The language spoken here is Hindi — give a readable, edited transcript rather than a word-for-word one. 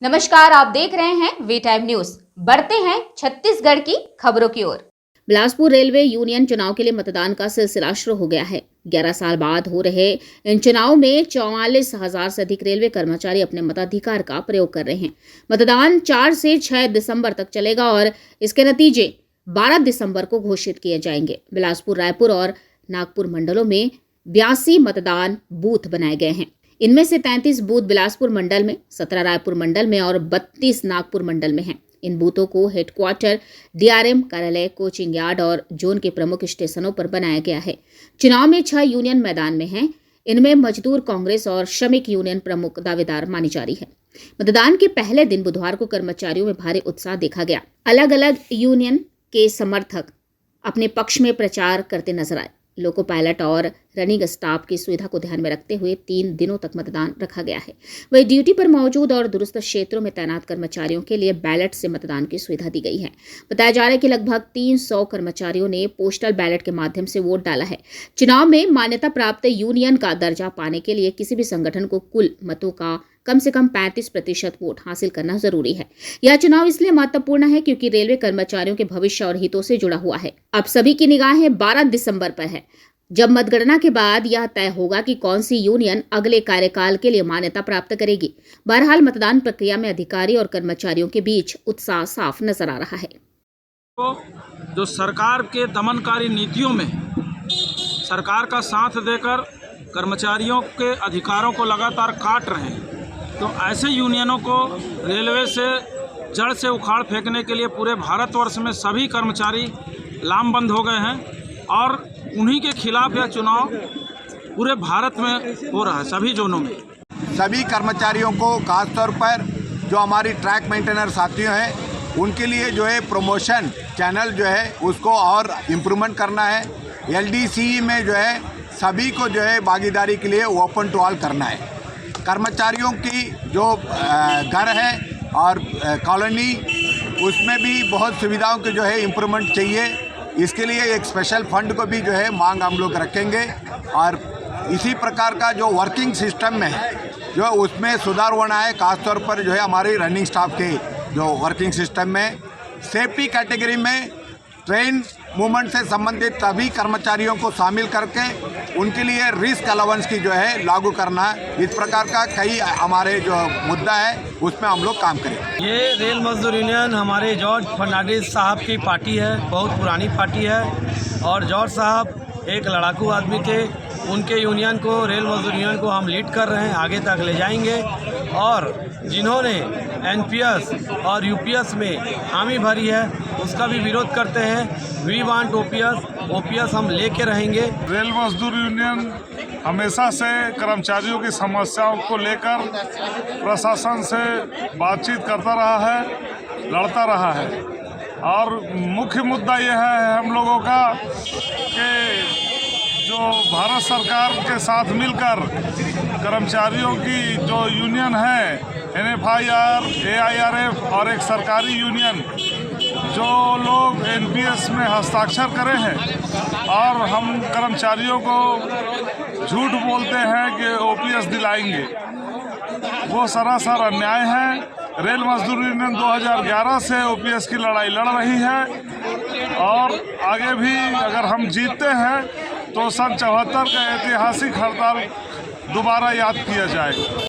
नमस्कार, आप देख रहे हैं वी टाइम न्यूज। बढ़ते हैं छत्तीसगढ़ की खबरों की ओर। बिलासपुर रेलवे यूनियन चुनाव के लिए मतदान का सिलसिला शुरू हो गया है। 11 साल बाद हो रहे इन चुनाव में 44,000 से अधिक रेलवे कर्मचारी अपने मताधिकार का प्रयोग कर रहे हैं। मतदान 4 से 6 दिसंबर तक चलेगा और इसके नतीजे 12 दिसंबर को घोषित किए जाएंगे। बिलासपुर, रायपुर और नागपुर मंडलों में 82 मतदान बूथ बनाए गए हैं। इनमें से 33 बूथ बिलासपुर मंडल में, 17 रायपुर मंडल में और 32 नागपुर मंडल में हैं। इन बूथों को हेडक्वार्टर, डीआरएम कार्यालय, कोचिंग यार्ड और जोन के प्रमुख स्टेशनों पर बनाया गया है। चुनाव में 6 यूनियन मैदान में हैं। इनमें मजदूर कांग्रेस और श्रमिक यूनियन प्रमुख दावेदार मानी जा रही है। मतदान के पहले दिन बुधवार को कर्मचारियों में भारी उत्साह देखा गया। अलग अलग यूनियन के समर्थक अपने पक्ष में प्रचार करते नजर आए। लोको पायलट और रनिंग स्टाफ की सुविधा को ध्यान में रखते हुए 3 दिनों तक मतदान रखा गया है। वही ड्यूटी पर मौजूद और दुरुस्त क्षेत्रों में तैनात कर्मचारियों के लिए बैलेट से मतदान की सुविधा दी गई है। बताया जा रहा है कि लगभग 300 कर्मचारियों ने पोस्टल बैलेट के माध्यम से वोट डाला है। चुनाव में मान्यता प्राप्त यूनियन का दर्जा पाने के लिए किसी भी संगठन को कुल मतों का कम से कम 35% वोट हासिल करना जरूरी है। यह चुनाव इसलिए महत्वपूर्ण है क्योंकि रेलवे कर्मचारियों के भविष्य और हितों से जुड़ा हुआ है। अब सभी की निगाहें 12 दिसंबर पर है, जब मतगणना के बाद यह तय होगा कि कौन सी यूनियन अगले कार्यकाल के लिए मान्यता प्राप्त करेगी। बहरहाल मतदान प्रक्रिया में अधिकारी और कर्मचारियों के बीच उत्साह साफ नजर आ रहा है। जो सरकार के दमनकारी नीतियों में सरकार का साथ देकर कर्मचारियों के अधिकारों को लगातार काट रहे हैं, तो ऐसे यूनियनों को रेलवे से जड़ से उखाड़ फेंकने के लिए पूरे भारतवर्ष में सभी कर्मचारी लामबंद हो गए हैं और उन्हीं के खिलाफ यह चुनाव पूरे भारत में हो रहा है, सभी जोनों में। सभी कर्मचारियों को खासतौर पर जो हमारी ट्रैक मेंटेनर साथियों हैं, उनके लिए जो है प्रमोशन चैनल जो है उसको और इम्प्रूवमेंट करना है। एलडीसी में जो है सभी को जो है भागीदारी के लिए ओपन टू ऑल करना है। कर्मचारियों की जो घर है और कॉलोनी, उसमें भी बहुत सुविधाओं के जो है इम्प्रूवमेंट चाहिए। इसके लिए एक स्पेशल फंड को भी जो है मांग हम लोग रखेंगे और इसी प्रकार का जो वर्किंग सिस्टम में है जो उसमें सुधार होना है। खासतौर पर जो है हमारी रनिंग स्टाफ के जो वर्किंग सिस्टम में सेफ्टी कैटेगरी में ट्रेन मूवमेंट से संबंधित सभी कर्मचारियों को शामिल करके उनके लिए रिस्क अलाउंस की जो है लागू करना है। इस प्रकार का कई हमारे जो मुद्दा है उसमें हम लोग काम करें। ये रेल मजदूर यूनियन हमारे जॉर्ज फर्नांडिस साहब की पार्टी है, बहुत पुरानी पार्टी है और जॉर्ज साहब एक लड़ाकू आदमी थे। उनके यूनियन को, रेल मजदूर यूनियन को हम लीड कर रहे हैं, आगे तक ले जाएंगे। और जिन्होंने एनपीएस और यूपीएस में हामी भरी है उसका भी विरोध करते हैं। वी वांट ओपीएस हम लेके रहेंगे। रेल मजदूर यूनियन हमेशा से कर्मचारियों की समस्याओं को लेकर प्रशासन से बातचीत करता रहा है, लड़ता रहा है और मुख्य मुद्दा यह है हम लोगों का कि जो भारत सरकार के साथ मिलकर कर्मचारियों की जो यूनियन है NFIR, AIRF और एक सरकारी यूनियन, जो लोग एनपीएस में हस्ताक्षर करे हैं और हम कर्मचारियों को झूठ बोलते हैं कि ओपीएस दिलाएंगे, वो सरासर अन्याय है। रेल मजदूर यूनियन 2011 से ओपीएस की लड़ाई लड़ रही है और आगे भी अगर हम जीतते हैं तो सन 74 का ऐतिहासिक हड़ताल दोबारा याद किया जाएगा।